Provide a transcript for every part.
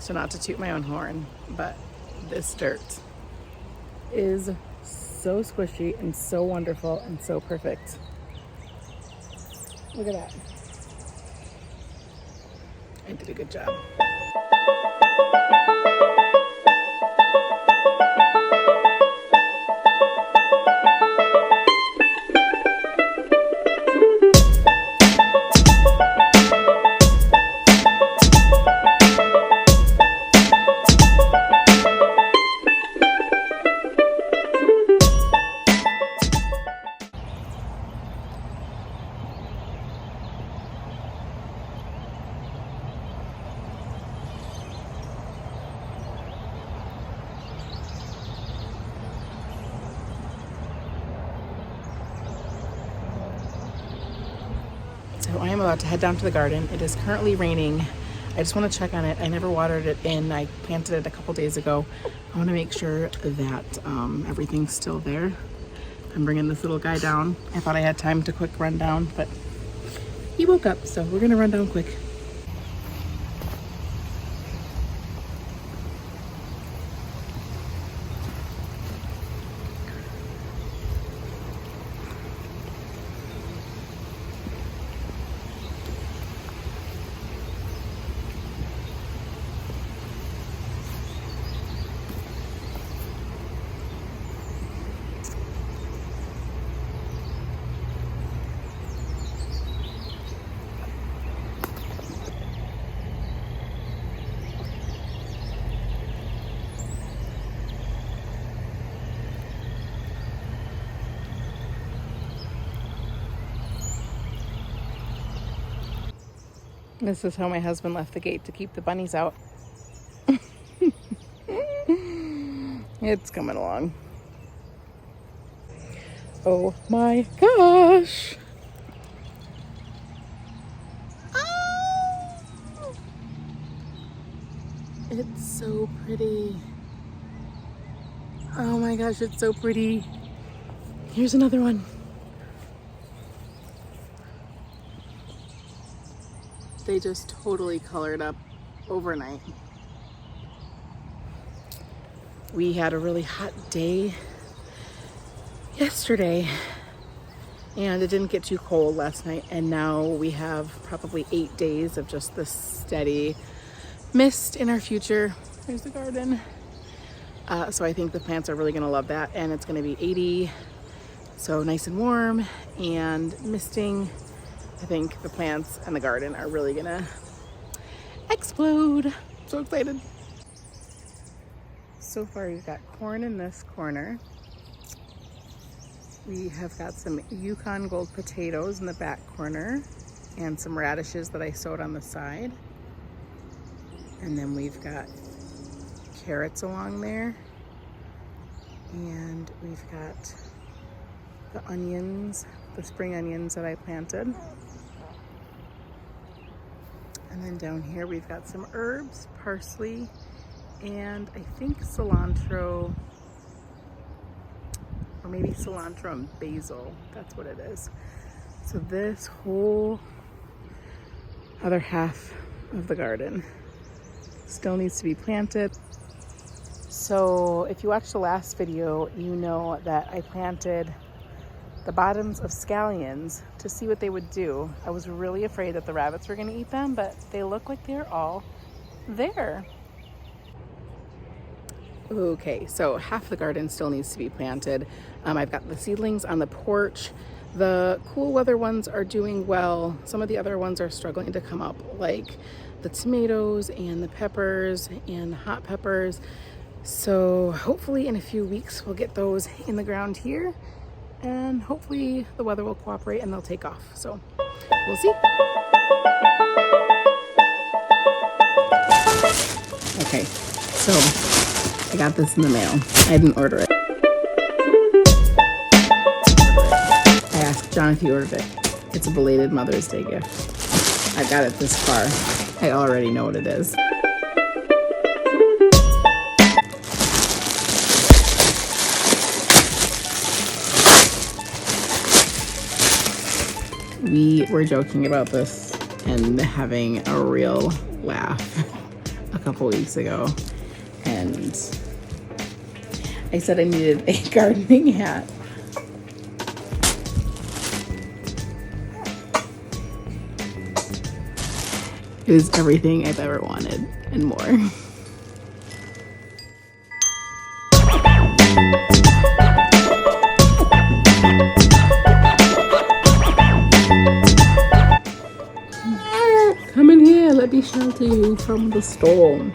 So not to toot my own horn, but this dirt is so squishy and so wonderful and so perfect. Look at that. I did a good job. So I am about to head down to the garden. It is currently raining. I just want to check on it. I never watered it in. I planted it a couple days ago. I want to make sure that everything's still there. I'm bringing this little guy down. I thought I had time to quick run down, but he woke up, so we're gonna run down quick. This is how my husband left the gate to keep the bunnies out. It's coming along. Oh my gosh. Oh! It's so pretty. Oh my gosh, it's so pretty. Here's another one. They just totally colored up overnight. We had a really hot day yesterday and it didn't get too cold last night, and now we have probably 8 days of just this steady mist in our future. There's the garden. So I think the plants are really gonna love that, and it's gonna be 80, so nice and warm and misting. I think the plants and the garden are really gonna explode. So excited. So far we've got corn in this corner. We have got some Yukon Gold potatoes in the back corner and some radishes that I sowed on the side. And then we've got carrots along there. And we've got the onions, the spring onions that I planted. And then down here we've got some herbs, parsley, and I think cilantro, or maybe cilantro and basil. That's what it is. So this whole other half of the garden still needs to be planted. So if you watched the last video, you know that I planted the bottoms of scallions to see what they would do. I was really afraid that the rabbits were gonna eat them, but they look like they're all there. Okay, so half the garden still needs to be planted. I've got the seedlings on the porch. The cool weather ones are doing well. Some of the other ones are struggling to come up, like the tomatoes and the peppers and hot peppers. So hopefully in a few weeks we'll get those in the ground here, and hopefully the weather will cooperate and they'll take off. So we'll see. Okay, so I got this in the mail. I didn't order it. I asked John if he ordered it. It's a belated Mother's Day gift. I got it this far. I already know what it is. We were joking about this and having a real laugh a couple weeks ago, and I said I needed a gardening hat. It is everything I've ever wanted and more. Come in here, let me shelter you from the storm.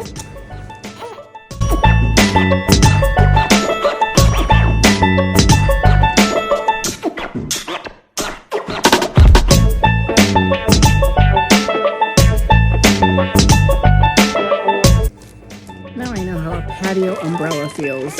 Now I know how a patio umbrella feels.